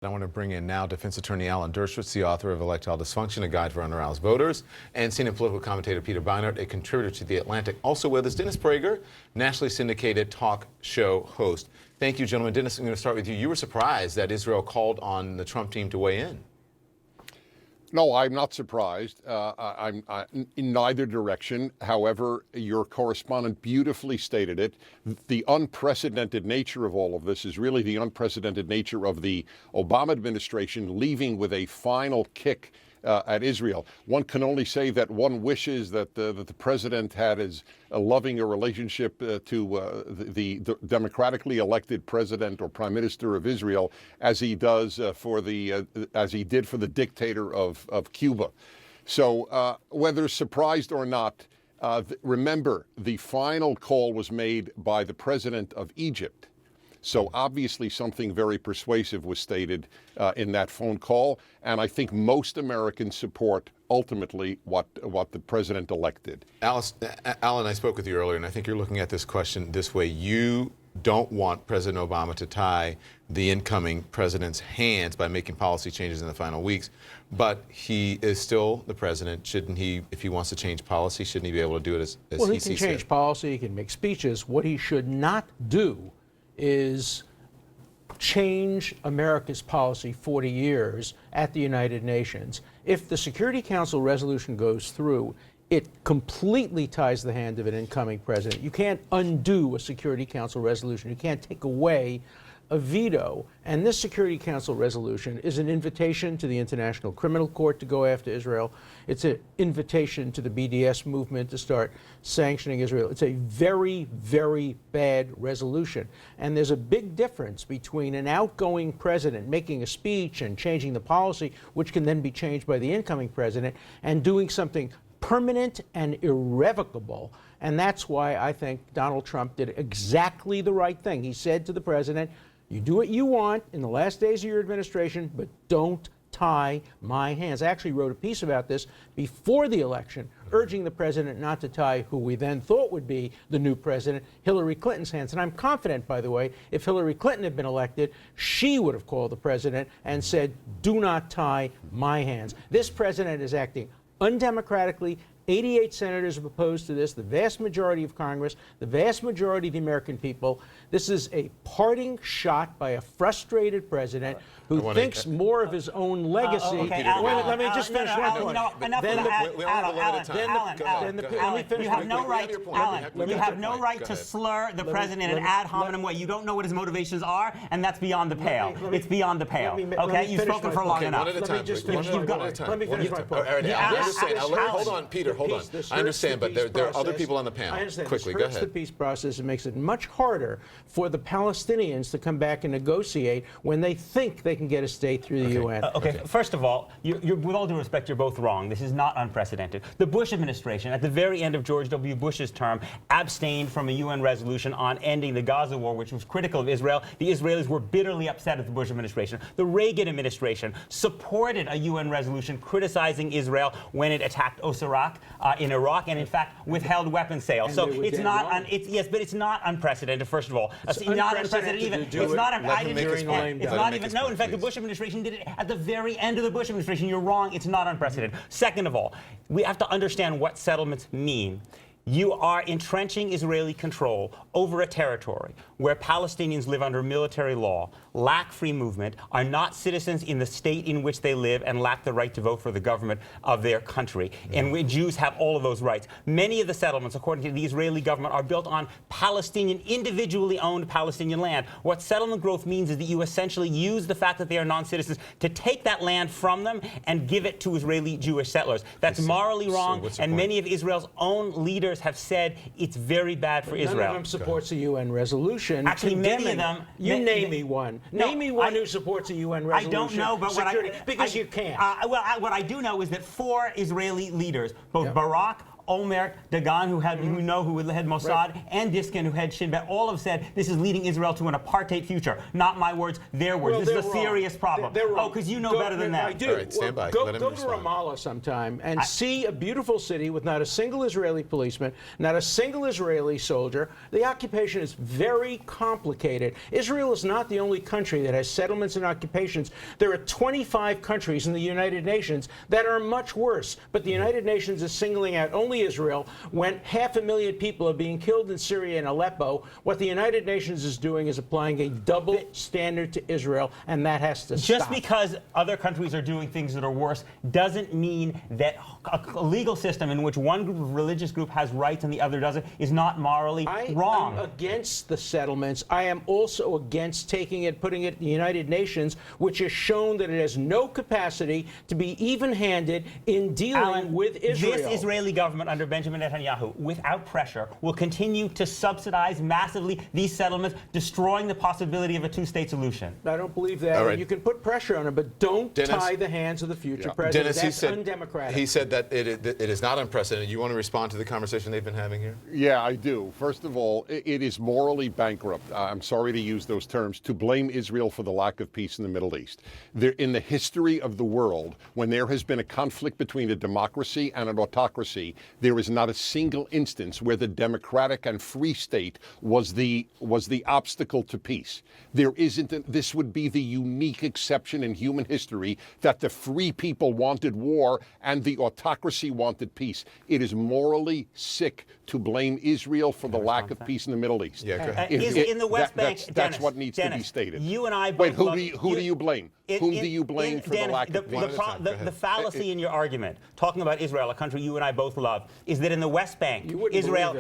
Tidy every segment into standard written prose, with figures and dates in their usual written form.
I want to bring in now defense attorney Alan Dershowitz, the author of Electoral Dysfunction, a guide for unaroused voters, and senior political commentator Peter Beinart, a contributor to The Atlantic. Also with us, Dennis Prager, nationally syndicated talk show host. Thank you, gentlemen. Dennis, I'm going to start with you. You were surprised that Israel called on the Trump team to weigh in. No, I'm not surprised. I'm in neither direction. However, your correspondent beautifully stated it. The unprecedented nature of all of this is really the unprecedented nature of the Obama administration leaving with a final kick at Israel. One can only say that one wishes that the president had as loving a relationship to the democratically elected president or prime minister of Israel as he does as he did for the dictator of Cuba. So whether surprised or not, remember the final call was made by the president of Egypt. So obviously something very persuasive was stated in that phone call, and I think most Americans support ultimately what the president-elect did. Alan, I spoke with you earlier, and I think you're looking at this question this way. You don't want President Obama to tie the incoming president's hands by making policy changes in the final weeks, but he is still the president. Shouldn't he, if he wants to change policy, shouldn't he be able to do it as well, he he sees can change fit? policy, he can make speeches. What he should not do is change America's policy 40 years at the United Nations. If the Security Council resolution goes through, it completely ties the hand of an incoming president. You can't undo a Security Council resolution. You can't take away a veto. And this Security Council resolution is an invitation to the International Criminal Court to go after Israel. It's an invitation to the BDS movement to start sanctioning Israel. It's a very, very bad resolution. And there's a big difference between an outgoing president making a speech and changing the policy, which can then be changed by the incoming president, and doing something permanent and irrevocable. And that's why I think Donald Trump did exactly the right thing. He said to the president, you do what you want in the last days of your administration, but don't tie my hands. I actually wrote a piece about this before the election, urging the president not to tie who we then thought would be the new president, Hillary Clinton's hands. And I'm confident, by the way, if Hillary Clinton had been elected, she would have called the president and said, do not tie my hands. This president is acting undemocratically. 88 senators have opposed to this, the vast majority of Congress, the vast majority of the American people. This is a parting shot by a frustrated president who thinks more of his own legacy. Okay, let me just finish one point. You have no right, Alan, you have no right to slur the president in an ad hominem way. You don't know what his motivations are, and that's beyond the pale. It's beyond the pale. Okay, you've spoken for long enough. Let me finish my point. Hold on, Peter. Hold on. I understand, but there are other people on the panel. I understand. Quickly, this go hurts ahead. the peace process. It makes it much harder for the Palestinians to come back and negotiate when they think they can get a state through the UN. Okay, first of all, with all due respect, you're both wrong. This is not unprecedented. The Bush administration, at the very end of George W. Bush's term, abstained from a UN resolution on ending the Gaza war, which was critical of Israel. The Israelis were bitterly upset at the Bush administration. The Reagan administration supported a UN resolution criticizing Israel when it attacked Osirak in Iraq, and in fact withheld weapons sales. So it's not, yes, but it's not unprecedented. First of all, it's not unprecedented even. It's not. I didn't. It's not even. No, in fact, the Bush administration did it at the very end of the Bush administration. You're wrong. It's not unprecedented. Second of all, we have to understand what settlements mean. You are entrenching Israeli control over a territory where Palestinians live under military law, lack free movement, are not citizens in the state in which they live, and lack the right to vote for the government of their country. And Jews have all of those rights. Many of the settlements, according to the Israeli government, are built on Palestinian, individually owned Palestinian land. What settlement growth means is that you essentially use the fact that they are non-citizens to take that land from them and give it to Israeli Jewish settlers. That's morally wrong, and many of Israel's own leaders have said it's very bad for Israel. None of them supports a UN resolution. Actually, many of them. Name me one. Name me one who supports a UN resolution. I don't know, but because you can't. What I do know is that 4 Israeli leaders, both Barack Omer, Dagan, who had Mossad, and Diskin, who had Shin Bet, all have said this is leading Israel to an apartheid future. Not my words, their words. Well, this is a serious problem. Oh, because you know better than that. I do. All right, stand by. Go Let him to respond. Ramallah sometime and see a beautiful city with not a single Israeli policeman, not a single Israeli soldier. The occupation is very complicated. Israel is not the only country that has settlements and occupations. There are 25 countries in the United Nations that are much worse. But the United Nations is singling out only Israel when 500,000 people are being killed in Syria and Aleppo. What the United Nations is doing is applying a double standard to Israel, and that has to stop. Just because other countries are doing things that are worse doesn't mean that a legal system in which one religious group has rights and the other doesn't is not morally wrong. I'm against the settlements. I am also against taking it, putting it in the United Nations, which has shown that it has no capacity to be even-handed in dealing with Israel. This Israeli government under Benjamin Netanyahu, without pressure, will continue to subsidize massively these settlements, destroying the possibility of a two-state solution. I don't believe that. All right. You can put pressure on it, but don't Dennis, tie the hands of the future president. Dennis, That's undemocratic. he said that it is not unprecedented. You want to respond to the conversation they've been having here? Yeah, I do. First of all, it is morally bankrupt, I'm sorry to use those terms, to blame Israel for the lack of peace in the Middle East. In the history of the world, when there has been a conflict between a democracy and an autocracy, there is not a single instance where the democratic and free state was the obstacle to peace. There isn't. This would be the unique exception in human history that the free people wanted war and the autocracy wanted peace. It is morally sick to blame Israel for the lack of peace in the Middle East. Yeah, go ahead. In the West Bank, that's what needs to be stated. You and I both Wait, who do you blame? Whom do you blame for the lack of peace? The fallacy in your argument, talking about Israel, a country you and I both love, is that in the West Bank, Israel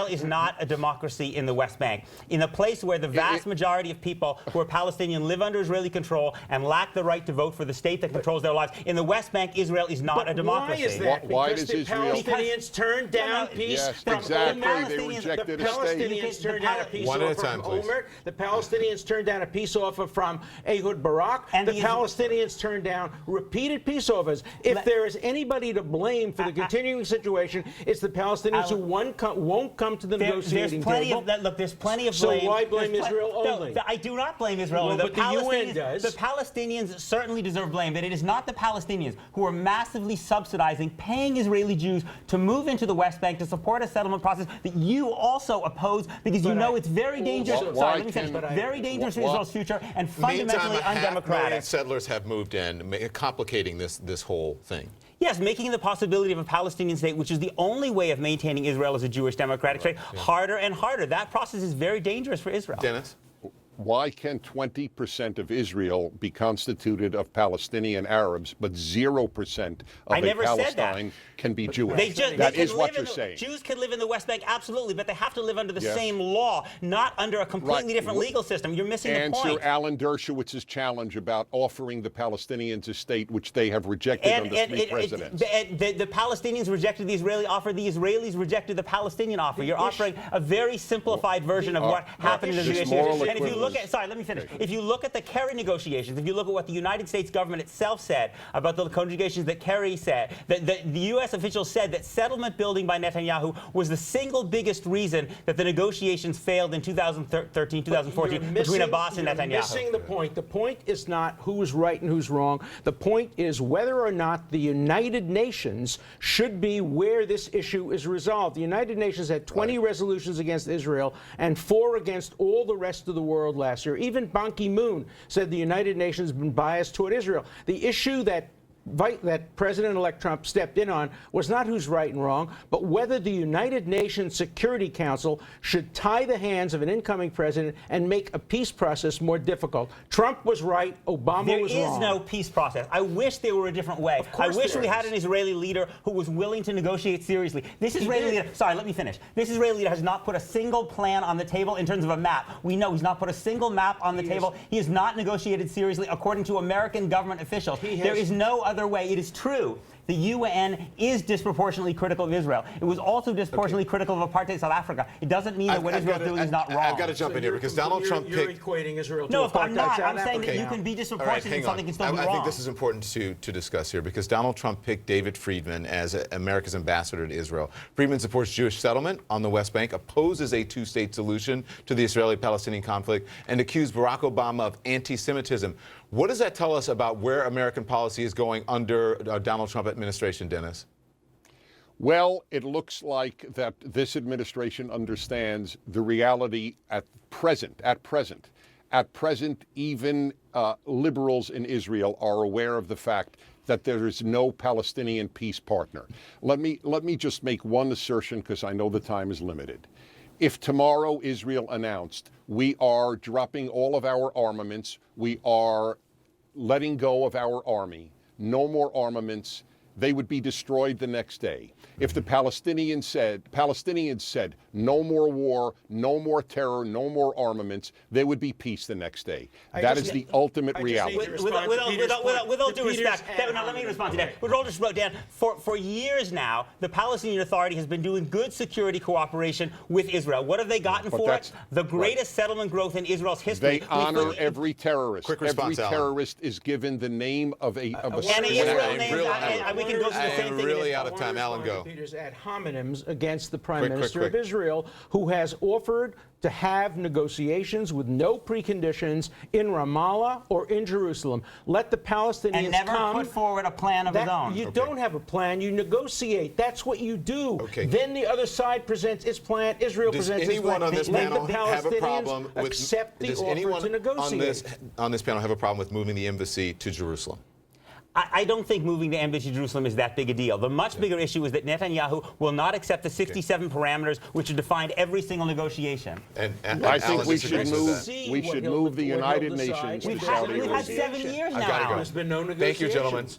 is not a democracy in the West Bank. In a place where the vast majority of people who are Palestinian live under Israeli control and lack the right to vote for the state that controls their lives, in the West Bank, Israel is not a democracy. Why is that? Why because does the Israel- Palestinians turned down peace Yes, from exactly. Omer. They rejected the a state. Palestinians turned down a peace One at a offer time, from please. Omer. The Palestinians turned down a peace offer from Ehud Barak. And the the Palestinians turned down repeated peace offers. If there is anybody to blame for the continuing situation, it's the Palestinians who won't come to the negotiating table. There's plenty of So blame. why blame Israel only? No, I do not blame Israel Well, only. but the UN does. The Palestinians certainly deserve blame, but it is not the Palestinians who are massively subsidizing, paying Israeli Jews to move into the West Bank to support a settlement process that you also oppose because you know it's very dangerous. Why Let me finish. can- Very dangerous for why- Israel's future and fundamentally Meantime, 500,000 undemocratic. settlers have moved in, complicating this whole thing. Yes, making the possibility of a Palestinian state, which is the only way of maintaining Israel as a Jewish democratic state, harder and harder. That process is very dangerous for Israel. Dennis? Why can 20% of Israel be constituted of Palestinian Arabs, but 0% of I never said that. Palestine can be Jewish? That is what you're saying. Jews can live in the West Bank, absolutely, but they have to live under the Yes. same law, not under a completely different legal system. You're missing the point. Answer Alan Dershowitz's challenge about offering the Palestinians a state, which they have rejected under three presidents. The Palestinians rejected the Israeli offer. The Israelis rejected the Palestinian offer. You're offering a very simplified version of what happened in the this negotiations. moral And if you look equivalence- at, sorry, let me finish. If you look at the Kerry negotiations, if you look at what the United States government itself said about the negotiations that Kerry said, the U.S. officials said that settlement building by Netanyahu was the single biggest reason that the negotiations failed in 2013, 2014 between Abbas and Netanyahu. You're missing the point. The point is not who's right and who's wrong. The point is whether or not the United Nations should be where this issue is resolved. The United Nations had 20 resolutions against Israel and 4 against all the rest of the world last year. Even Ban Ki-moon said the United Nations has been biased toward Israel. The issue that President-elect Trump stepped in on was not who's right and wrong, but whether the United Nations Security Council should tie the hands of an incoming president and make a peace process more difficult. Trump was right. Obama was wrong. There is no peace process. I wish there were a different way. I wish we had an Israeli leader who was willing to negotiate seriously. This Israeli leader, sorry, let me finish. This Israeli leader has not put a single plan on the table in terms of a map. We know he's not put a single map on the table. He has not negotiated seriously, according to American government officials. There is no other way. It is true The UN is disproportionately critical of Israel. It was also disproportionately critical of apartheid South Africa. It doesn't mean that what Israel's doing is not wrong. I've got to jump in here because Donald Trump You're picked. equating Israel to No, apartheid I'm not. South I'm saying Africa that you now. can be All right, disproportionate and something can still be wrong. I think this is important to discuss here because Donald Trump picked David Friedman as America's ambassador to Israel. Friedman supports Jewish settlement on the West Bank, opposes a two-state solution to the Israeli-Palestinian conflict, and accused Barack Obama of anti-Semitism. What does that tell us about where American policy is going under Donald Trump administration, Dennis? Well, it looks like that this administration understands the reality at present. At present, even liberals in Israel are aware of the fact that there is no Palestinian peace partner. Let me just make one assertion because I know the time is limited. If tomorrow Israel announced we are dropping all of our armaments, we are letting go of our army, no more armaments, they would be destroyed the next day. If the Palestinians said no more war, no more terror, no more armaments, there would be peace the next day. That is the ultimate reality. With all due respect, now let me respond to that. With all due respect, Dan, for years now, the Palestinian Authority has been doing good security cooperation with Israel. What have they gotten for it? The greatest settlement growth in Israel's history. They honor every terrorist. Quick response, every Alan. terrorist is given the name of a And Israel names, we can go through the same thing. Really out of time. Alan, go. Peters ad hominems against the Prime Quick. Minister of Israel, who has offered to have negotiations with no preconditions in Ramallah or in Jerusalem. Let the Palestinians And never come. put forward a plan of his own. You don't have a plan. You negotiate. That's what you do. Okay. Then the other side presents its plan. Israel Does presents its anyone plan. on this Let panel the have a Palestinians problem with? accept the Does offer anyone to negotiate. on this panel have a problem with moving the embassy to Jerusalem? I don't think moving the embassy to Jerusalem is that big a deal. The much bigger issue is that Netanyahu will not accept the 67 parameters which have defined every single negotiation. And I Alan think we disagrees should with move. that. We should move the United Nations to We've Saudi had Arabia. 7 years I now. gotta go. There's been no Thank you, negotiations. gentlemen.